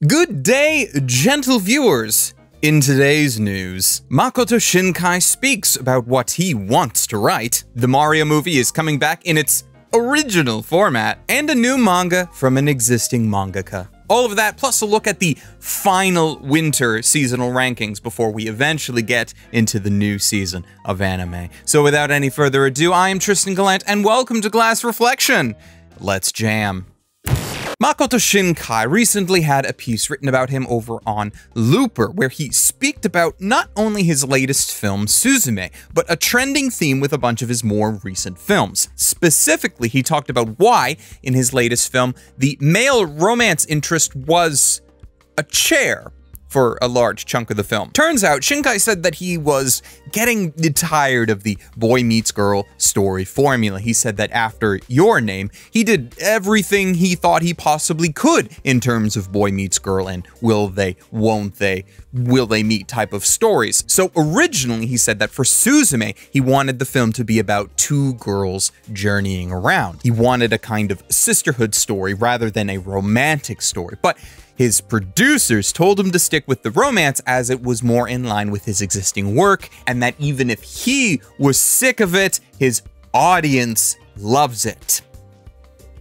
Good day, gentle viewers! In today's news, Makoto Shinkai speaks about what he wants to write, the Mario movie is coming back in its original format, and a new manga from an existing mangaka. All of that, plus a look at the final winter seasonal rankings before we eventually get into the new season of anime. So without any further ado, I am Tristan Gallant, and welcome to Glass Reflection. Let's jam. Makoto Shinkai recently had a piece written about him over on Looper, where he speaked about not only his latest film, Suzume, but a trending theme with a bunch of his more recent films. Specifically, he talked about why, in his latest film, the male romance interest was a chair for a large chunk of the film. Turns out, Shinkai said that he was getting tired of the boy meets girl story formula. He said that after Your Name, he did everything he thought he possibly could in terms of boy meets girl and will they, won't they, will they meet type of stories. So originally, he said that for Suzume, he wanted the film to be about two girls journeying around. He wanted a kind of sisterhood story rather than a romantic story. But his producers told him to stick with the romance as it was more in line with his existing work, and that even if he was sick of it, his audience loves it.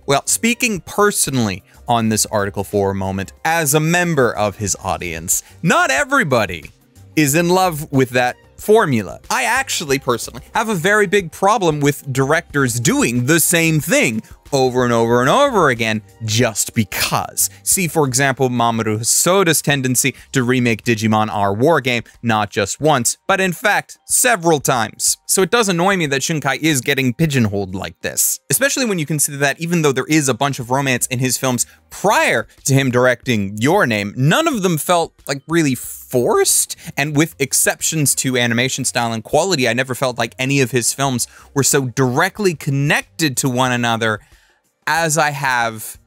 Well, speaking personally on this article for a moment, as a member of his audience, not everybody is in love with that formula. I actually personally have a very big problem with directors doing the same thing over and over and over again just because. See, for example, Mamoru Hosoda's tendency to remake Digimon R War Game not just once, but in fact, several times. So it does annoy me that Shinkai is getting pigeonholed like this. Especially when you consider that even though there is a bunch of romance in his films prior to him directing Your Name, none of them felt like really forced, and with exceptions to animation style and quality, I never felt like any of his films were so directly connected to one another as I have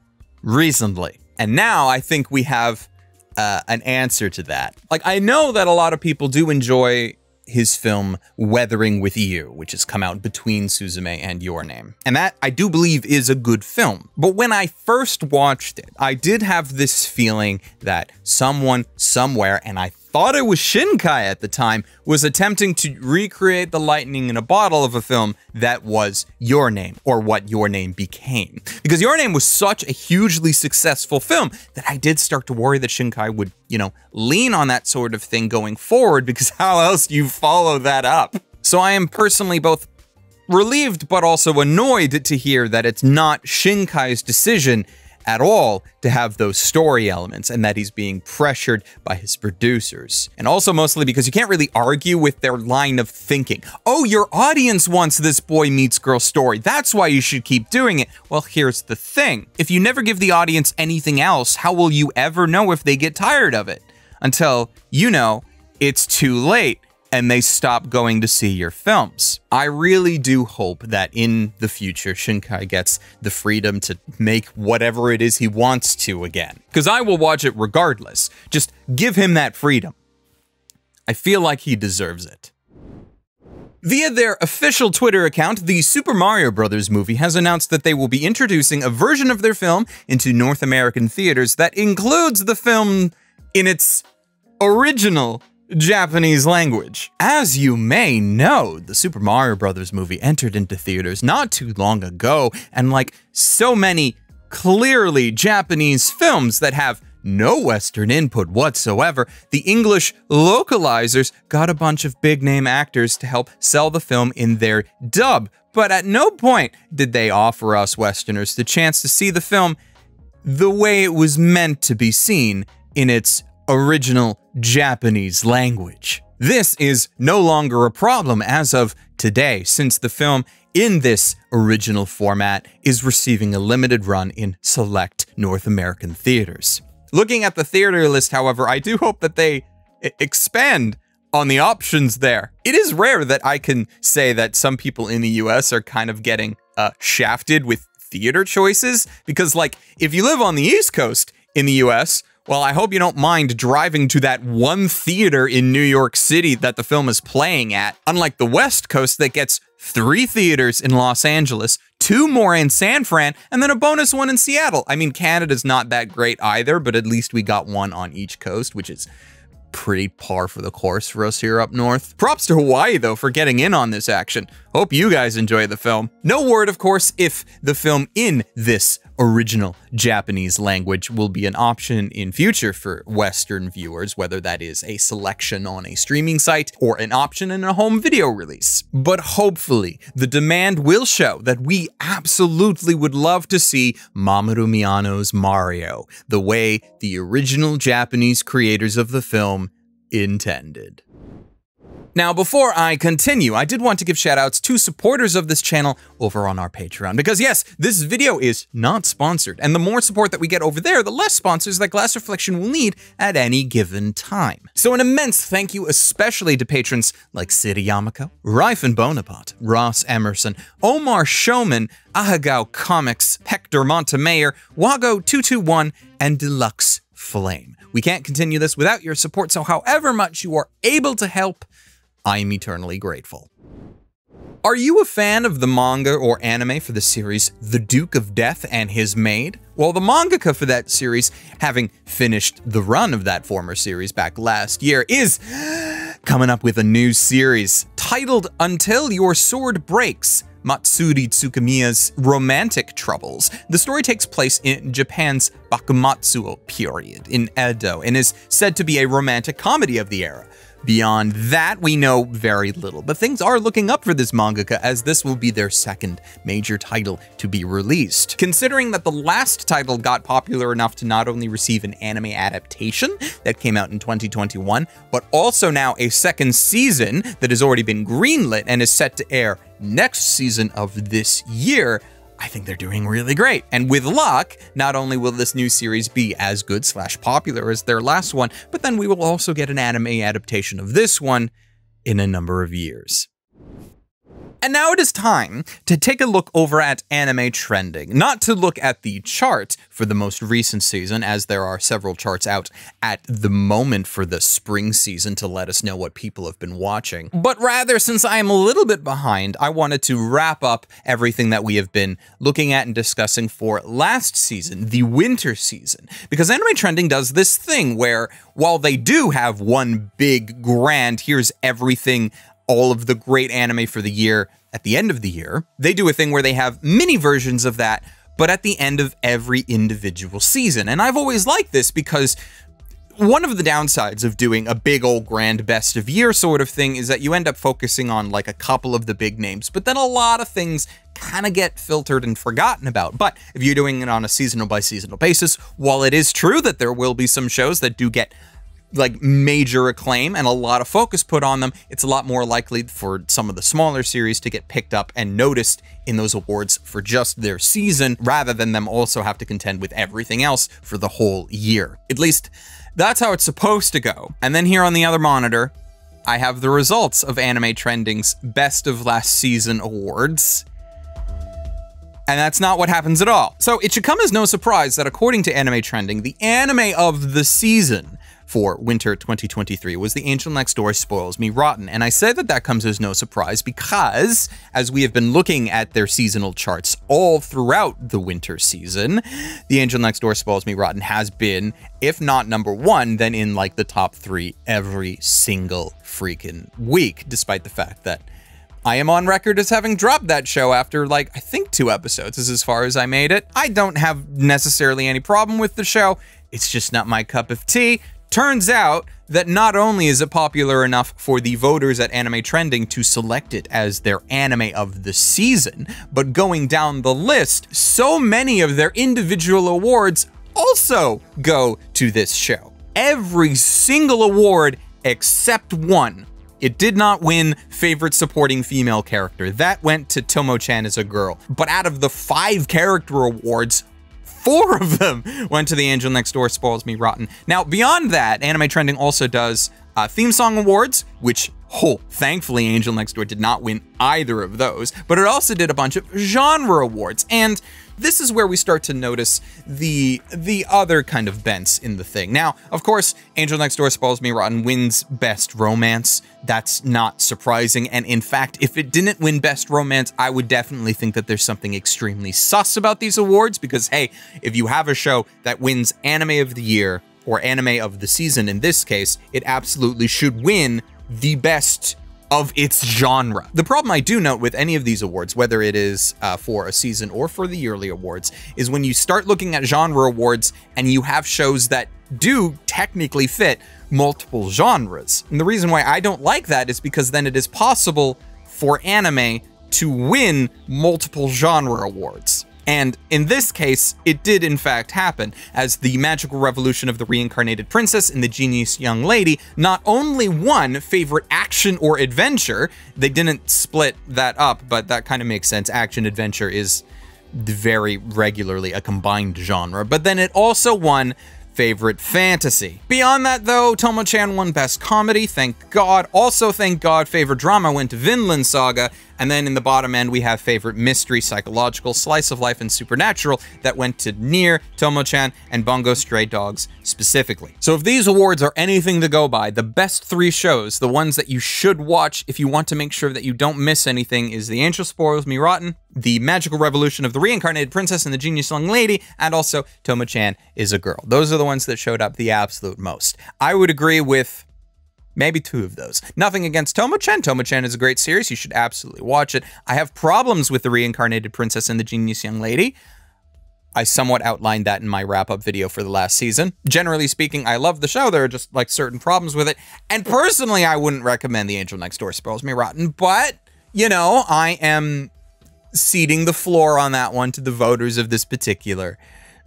recently. And now I think we have an answer to that. Like, I know that a lot of people do enjoy his film Weathering with You, which has come out between Suzume and Your Name. And that, I do believe, is a good film. But when I first watched it, I did have this feeling that someone, somewhere, and I thought it was Shinkai at the time, was attempting to recreate the lightning in a bottle of a film that was Your Name, or what Your Name became. Because Your Name was such a hugely successful film that I did start to worry that Shinkai would, lean on that sort of thing going forward, because how else do you follow that up? So I am personally both relieved but also annoyed to hear that it's not Shinkai's decision at all to have those story elements, and that he's being pressured by his producers. And also mostly because you can't really argue with their line of thinking. Oh, your audience wants this boy meets girl story, that's why you should keep doing it. Well, here's the thing. If you never give the audience anything else, how will you ever know if they get tired of it? Until, it's too late and they stop going to see your films. I really do hope that in the future, Shinkai gets the freedom to make whatever it is he wants to again. Because I will watch it regardless. Just give him that freedom. I feel like he deserves it. Via their official Twitter account, the Super Mario Bros. Movie has announced that they will be introducing a version of their film into North American theaters that includes the film in its original Japanese language. As you may know, the Super Mario Bros. Movie entered into theaters not too long ago, and like so many clearly Japanese films that have no Western input whatsoever, the English localizers got a bunch of big-name actors to help sell the film in their dub, but at no point did they offer us Westerners the chance to see the film the way it was meant to be seen in its original Japanese language. This is no longer a problem as of today, since the film in this original format is receiving a limited run in select North American theaters. Looking at the theater list, however, I do hope that they expand on the options there. It is rare that I can say that some people in the US are kind of getting shafted with theater choices, because like if you live on the East Coast in the US, Well, I hope you don't mind driving to that one theater in New York City that the film is playing at, unlike the West Coast that gets 3 theaters in Los Angeles, 2 more in San Fran, and then a bonus one in Seattle. I mean, Canada's not that great either, but at least we got one on each coast, which is pretty par for the course for us here up north. Props to Hawaii, though, for getting in on this action. Hope you guys enjoy the film. No word, of course, if the film in this original Japanese language will be an option in future for Western viewers, whether that is a selection on a streaming site or an option in a home video release. But hopefully, the demand will show that we absolutely would love to see Mamoru Miyano's Mario, the way the original Japanese creators of the film intended. Now, before I continue, I did want to give shoutouts to supporters of this channel over on our Patreon, because yes, this video is not sponsored, and the more support that we get over there, the less sponsors that Glass Reflection will need at any given time. So an immense thank you especially to patrons like City Yamako, Ryfen Bonaparte, Ross Emerson, Omar Showman, Ahagao Comics, Hector Montemayor, Wago221, and Deluxe Flame. We can't continue this without your support, so however much you are able to help, I am eternally grateful. Are you a fan of the manga or anime for the series The Duke of Death and His Maid? Well, the mangaka for that series, having finished the run of that former series back last year, is coming up with a new series titled Until Your Sword Breaks, Matsuri Tsukumiya's Romantic Troubles. The story takes place in Japan's Bakumatsu period in Edo and is said to be a romantic comedy of the era. Beyond that, we know very little, but things are looking up for this mangaka as this will be their second major title to be released. Considering that the last title got popular enough to not only receive an anime adaptation that came out in 2021, but also now a second season that has already been greenlit and is set to air next season of this year, I think they're doing really great. And with luck, not only will this new series be as good / popular as their last one, but then we will also get an anime adaptation of this one in a number of years. And now it is time to take a look over at Anime Trending. Not to look at the chart for the most recent season, as there are several charts out at the moment for the spring season to let us know what people have been watching. But rather, since I am a little bit behind, I wanted to wrap up everything that we have been looking at and discussing for last season, the winter season. Because Anime Trending does this thing where, while they do have one big grand, here's everything, all of the great anime for the year at the end of the year, they do a thing where they have mini versions of that, but at the end of every individual season. And I've always liked this because one of the downsides of doing a big old grand best of year sort of thing is that you end up focusing on like a couple of the big names, but then a lot of things kind of get filtered and forgotten about. But if you're doing it on a seasonal by seasonal basis, while it is true that there will be some shows that do get like major acclaim and a lot of focus put on them, it's a lot more likely for some of the smaller series to get picked up and noticed in those awards for just their season, rather than them also have to contend with everything else for the whole year. At least that's how it's supposed to go. And then here on the other monitor, I have the results of Anime Trending's Best of Last Season awards. And that's not what happens at all. So it should come as no surprise that according to Anime Trending, the anime of the season for winter 2023 was The Angel Next Door Spoils Me Rotten. And I say that that comes as no surprise because, as we have been looking at their seasonal charts all throughout the winter season, The Angel Next Door Spoils Me Rotten has been, if not #1, then in like the top 3 every single freaking week, despite the fact that I am on record as having dropped that show after, like, I think 2 episodes is as far as I made it. I don't have necessarily any problem with the show. It's just not my cup of tea. Turns out that not only is it popular enough for the voters at Anime Trending to select it as their anime of the season, but going down the list, so many of their individual awards also go to this show. Every single award except one. It did not win Favorite Supporting Female Character. That went to Tomo-chan as a Girl. But out of the 5 character awards, 4 of them went to The Angel Next Door Spoils Me Rotten. Now, beyond that, Anime Trending also does theme song awards, which Oh, thankfully Angel Next Door did not win either of those, but it also did a bunch of genre awards, and this is where we start to notice the other kind of bents in the thing. Now, of course, Angel Next Door Spoils Me Rotten wins Best Romance. That's not surprising, and in fact, if it didn't win Best Romance, I would definitely think that there's something extremely sus about these awards, because hey, if you have a show that wins Anime of the Year, or Anime of the Season in this case, it absolutely should win the best of its genre. The problem I do note with any of these awards, whether it is for a season or for the yearly awards, is when you start looking at genre awards and you have shows that do technically fit multiple genres. And the reason why I don't like that is because then it is possible for anime to win multiple genre awards. And in this case, it did in fact happen, as the Magical Revolution of the Reincarnated Princess and the Genius Young Lady not only won Favorite Action or Adventure, they didn't split that up, but that kind of makes sense. Action-adventure is very regularly a combined genre, but then it also won Favorite Fantasy. Beyond that though, Tomo-chan won Best Comedy, thank God. Also, thank God, Favorite Drama went to Vinland Saga, and then in the bottom end we have Favorite Mystery, Psychological, Slice of Life, and Supernatural that went to Nier, Tomo-chan, and Bungo Stray Dogs specifically. So if these awards are anything to go by, the best 3 shows, the ones that you should watch if you want to make sure that you don't miss anything, is The Angel Spoils Me Rotten, The Magical Revolution of the Reincarnated Princess and the Genius Young Lady, and also Tomo-chan is a Girl. Those are the ones that showed up the absolute most. I would agree with maybe 2 of those. Nothing against Tomo-chan. Tomo-chan is a great series. You should absolutely watch it. I have problems with the Reincarnated Princess and the Genius Young Lady. I somewhat outlined that in my wrap-up video for the last season. Generally speaking, I love the show. There are just like certain problems with it. And personally, I wouldn't recommend The Angel Next Door Spoils Me Rotten, but you know, I am ceding the floor on that one to the voters of this particular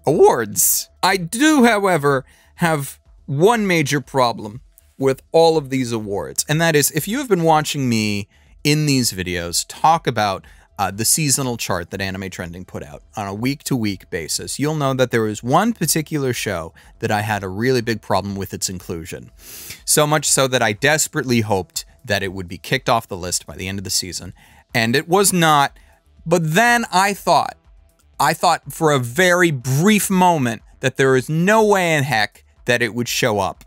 awards. I do, however, have one major problem with all of these awards, and that is, if you have been watching me in these videos talk about the seasonal chart that Anime Trending put out on a week-to-week basis, you'll know that there was one particular show that I had a really big problem with its inclusion. So much so that I desperately hoped that it would be kicked off the list by the end of the season, and it was not. But then I thought for a very brief moment that there is no way in heck that it would show up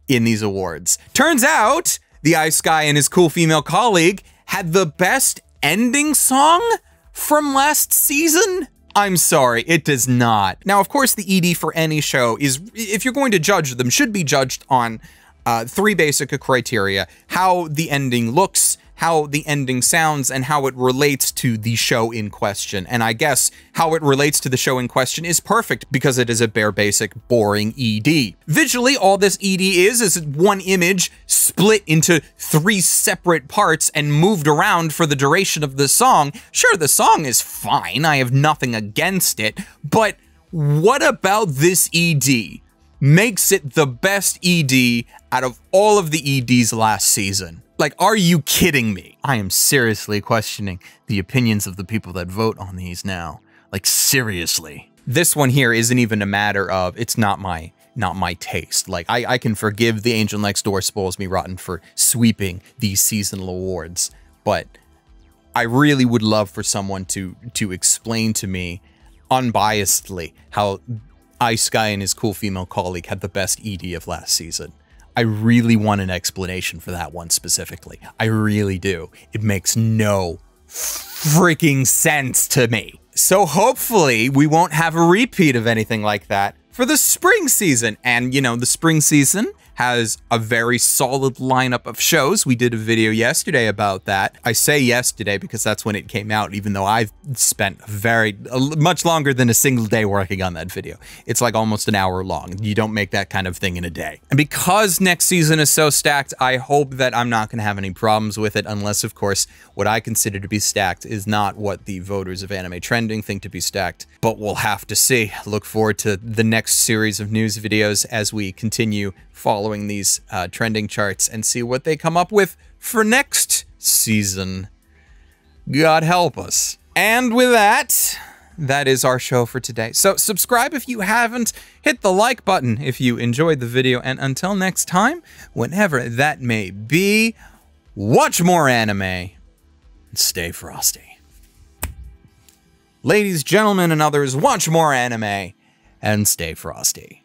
in these awards. Turns out, the Ice Guy and his cool female colleague had the best ending song from last season? I'm sorry, it does not. Now, of course, the ED for any show is, if you're going to judge them, should be judged on 3 basic criteria: how the ending looks, how the ending sounds, and how it relates to the show in question. And I guess how it relates to the show in question is perfect because it is a bare basic boring ED. Visually, all this ED is one image split into 3 separate parts and moved around for the duration of the song. Sure, the song is fine, I have nothing against it, but what about this ED makes it the best ED out of all of the EDs last season? Like, are you kidding me? I am seriously questioning the opinions of the people that vote on these now. Like, seriously. This one here isn't even a matter of, it's not my taste. Like, I can forgive The Angel Next Door Spoils Me Rotten for sweeping these seasonal awards, but I really would love for someone to explain to me unbiasedly how Ice Guy and his cool female colleague had the best ED of last season. I really want an explanation for that one specifically. I really do. It makes no freaking sense to me. So hopefully we won't have a repeat of anything like that for the spring season. And you know, the spring season has a very solid lineup of shows. We did a video yesterday about that. I say yesterday because that's when it came out, even though I've spent much longer than a single day working on that video. It's like almost an hour long. You don't make that kind of thing in a day. And because next season is so stacked, I hope that I'm not going to have any problems with it, unless, of course, what I consider to be stacked is not what the voters of Anime Trending think to be stacked. But we'll have to see. Look forward to the next series of news videos as we continue following these trending charts and see what they come up with for next season. God help us. And with that, that is our show for today. So subscribe if you haven't, hit the like button if you enjoyed the video, and until next time, whenever that may be, watch more anime, and stay frosty. Ladies, gentlemen, and others, watch more anime and stay frosty.